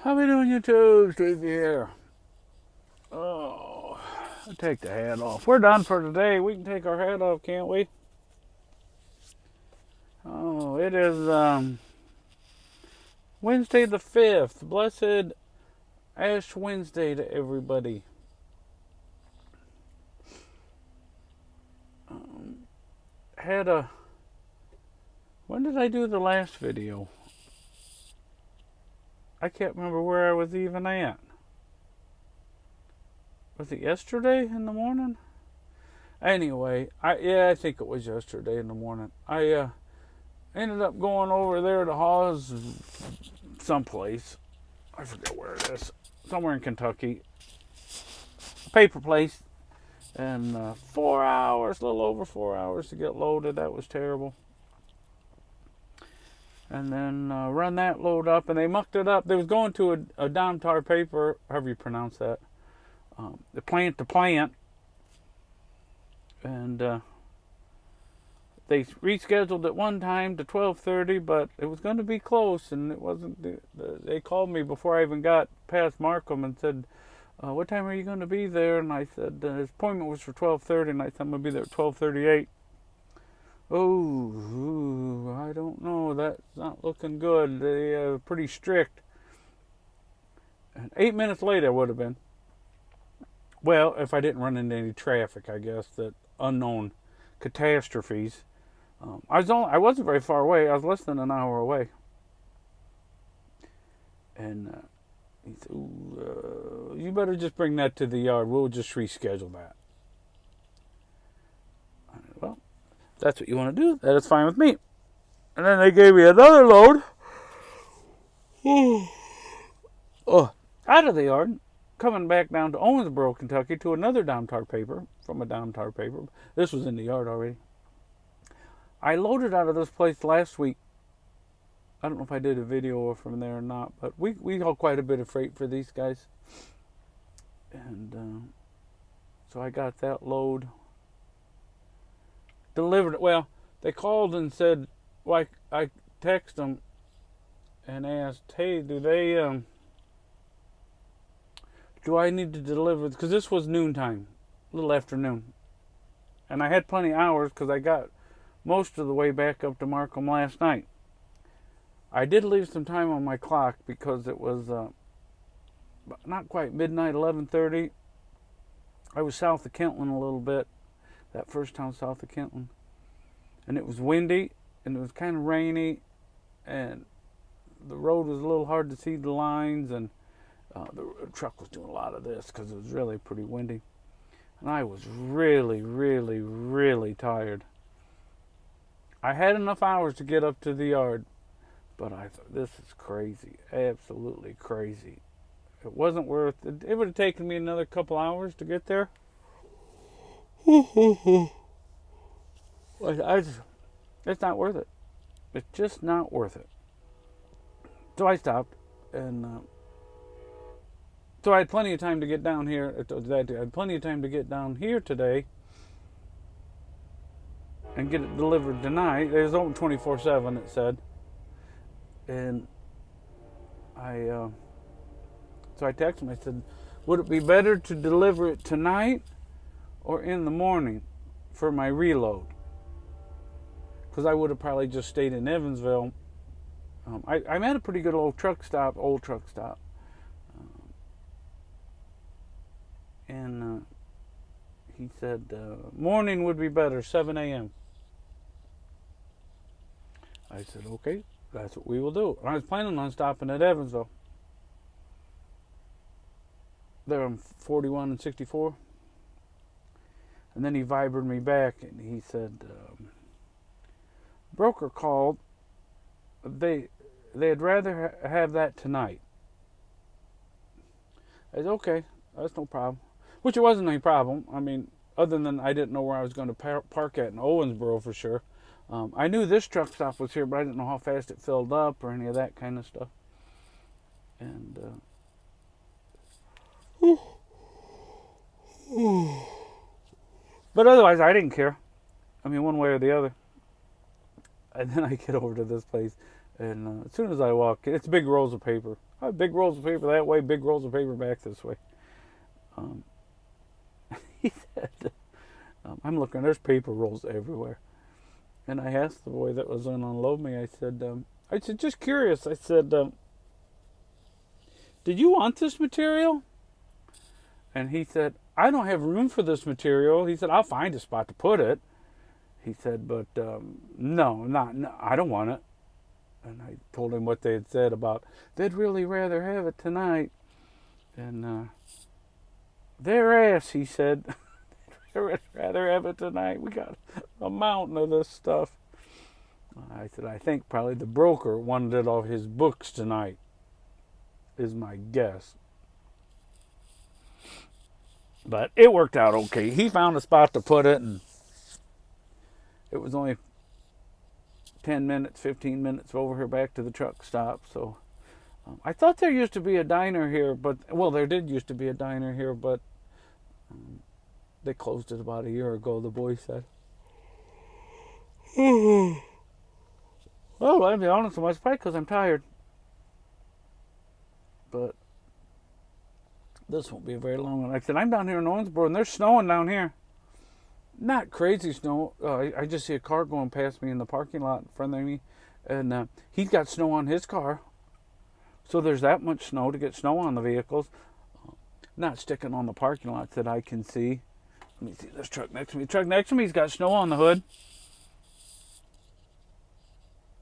How we doing, YouTube? Steve here. Oh, I'll take the hat off. We're done for today. We can take our hat off, can't we? Oh, it is Wednesday the 5th. Blessed Ash Wednesday to everybody. Had a. When did I do the last video? I can't remember where I was even at. Was it yesterday in the morning? Anyway, I think it was yesterday in the morning. I ended up going over there to Hawes someplace. I forget where it is. Somewhere in Kentucky. Paper place. And 4 hours, a little over 4 hours to get loaded. That was terrible. And then run that load up, and they mucked it up. They was going to a Domtar paper, however you pronounce that, the plant to plant, and they rescheduled it one time to 12:30, but it was going to be close, and it wasn't. They called me before I even got past Markham and said, "What time are you going to be there?" And I said his appointment was for 12:30, and I said I'm going to be there at 12:38. Oh, I don't know. That's not looking good. They are pretty strict. And 8 minutes later, it would have been. Well, if I didn't run into any traffic, I guess, that unknown catastrophes. I wasn't very far away. I was less than an hour away. And he said, you better just bring that to the yard. We'll just reschedule that. Well, if that's what you want to do, that is fine with me. And then they gave me another load. Out of the yard, coming back down to Owensboro, Kentucky, to another Domtar paper, from a Domtar paper. This was in the yard already. I loaded out of this place last week. I don't know if I did a video from there or not, but we haul quite a bit of freight for these guys. And so I got that load delivered. Well, they called and said, well, I texted them and asked, hey, do I need to deliver? Because this was noontime, a little afternoon. And I had plenty of hours because I got most of the way back up to Markham last night. I did leave some time on my clock because it was not quite midnight, 11:30. I was south of Kentland a little bit, that first town south of Kentland. And it was windy, and it was kind of rainy, and the road was a little hard to see the lines, and the truck was doing a lot of this because it was really pretty windy. And I was really, really, really tired. I had enough hours to get up to the yard, but I thought, this is crazy, absolutely crazy. It wasn't worth it. It would have taken me another couple hours to get there. It's not worth it. It's just not worth it. So I stopped, and so I had plenty of time to get down here. I had plenty of time to get down here today and get it delivered tonight. It was open 24/7, it said. And so I texted him. I said, would it be better to deliver it tonight or in the morning for my reload? Because I would have probably just stayed in Evansville. I'm at a pretty good old truck stop. And he said, morning would be better, 7 a.m. I said, okay, that's what we will do. And I was planning on stopping at Evansville. There on 41 and 64. And then he vibered me back, and he said, broker called. They'd rather have that tonight. I said, okay, that's no problem. Which it wasn't any problem. I mean, other than I didn't know where I was going to park at in Owensboro for sure. I knew this truck stop was here, but I didn't know how fast it filled up or any of that kind of stuff. And but otherwise, I didn't care. I mean, one way or the other. And then I get over to this place, And as soon as I walk in, it's big rolls of paper. I have big rolls of paper that way, big rolls of paper back this way. Um, he said, I'm looking, there's paper rolls everywhere. And I asked the boy that was going to unload me, I said, just curious. I said, did you want this material? And he said, I don't have room for this material. He said, I'll find a spot to put it. He said, but no, I don't want it. And I told him what they had said about, they'd really rather have it tonight. And their ass, he said, they'd rather have it tonight. We got a mountain of this stuff. I said, I think probably the broker wanted it off his books tonight, is my guess. But it worked out okay. He found a spot to put it, and it was only 10 minutes, 15 minutes over here back to the truck stop. So I thought there used to be a diner here, there did used to be a diner here, but they closed it about a year ago, the boy said. Well, I'll be honest with you, it's probably because I'm tired. But this won't be a very long one. Like I said, I'm down here in Owensboro, and there's snowing down here. Not crazy snow. I just see a car going past me in the parking lot in front of me, and he's got snow on his car. So there's that much snow to get snow on the vehicles. Not sticking on the parking lots that I can see. Let me see this truck next to me. The truck next to me's got snow on the hood.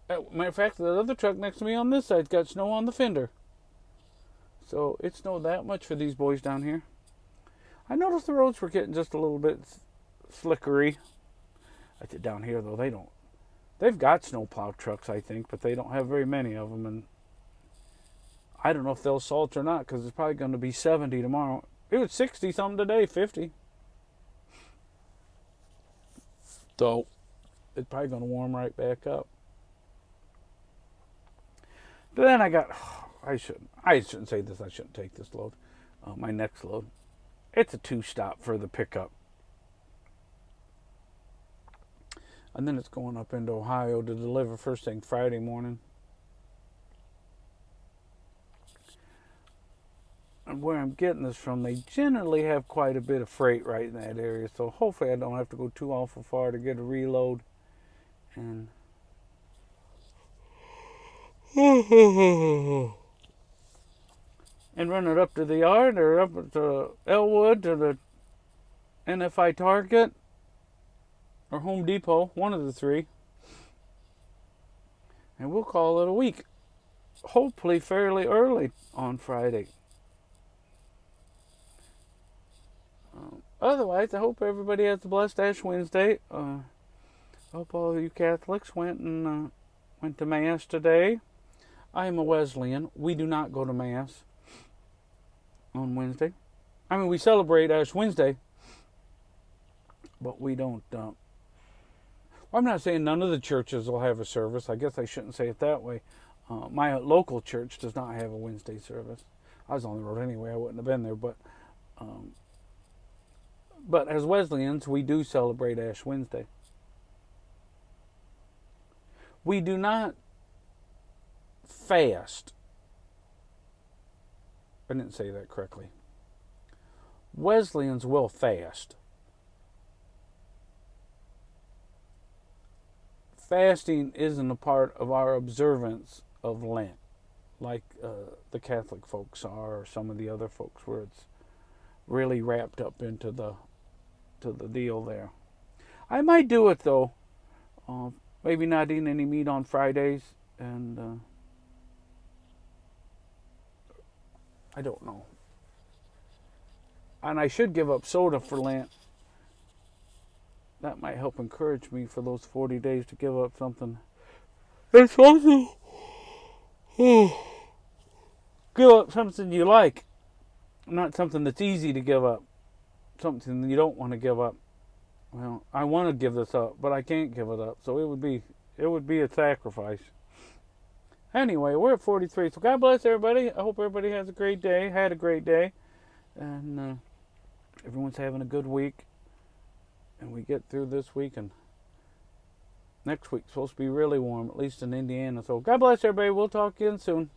Matter of fact, the other truck next to me on this side's got snow on the fender. So it snowed that much for these boys down here. I noticed the roads were getting just a little bit slickery. I said down here though, they've got snowplow trucks, I think, but they don't have very many of them, and I don't know if they'll salt or not, because it's probably going to be 70 tomorrow. It was 60 something today, 50. So it's probably going to warm right back up. But then I shouldn't say this. I shouldn't take this load. My next load. It's a 2-stop for the pickup. And then it's going up into Ohio to deliver first thing Friday morning. And where I'm getting this from, they generally have quite a bit of freight right in that area. So hopefully I don't have to go too awful far to get a reload. And run it up to the yard or up to Elwood to the NFI Target or Home Depot, one of the three. And we'll call it a week. Hopefully fairly early on Friday. Otherwise, I hope everybody has a blessed Ash Wednesday. I hope all of you Catholics went to Mass today. I am a Wesleyan. We do not go to Mass on Wednesday. I mean, we celebrate Ash Wednesday, but we don't. I'm not saying none of the churches will have a service. I guess I shouldn't say it that way. My local church does not have a Wednesday service. I was on the road anyway. I wouldn't have been there, but as Wesleyans, we do celebrate Ash Wednesday. We do not fast. I didn't say that correctly. Wesleyans will fast. Fasting isn't a part of our observance of Lent, like the Catholic folks are, or some of the other folks, where it's really wrapped up into the deal there. I might do it though. Maybe not eating any meat on Fridays, and I don't know. And I should give up soda for Lent. That might help encourage me for those 40 days to give up something. It's also give up something you like, not something that's easy to give up. Something you don't want to give up. Well, I want to give this up, but I can't give it up. So it would be a sacrifice. Anyway, we're at 43. So God bless everybody. I hope everybody has a great day. Had a great day, and everyone's having a good week. And we get through this week, and Next week's supposed to be really warm, at least in Indiana. So God bless everybody. We'll talk again soon.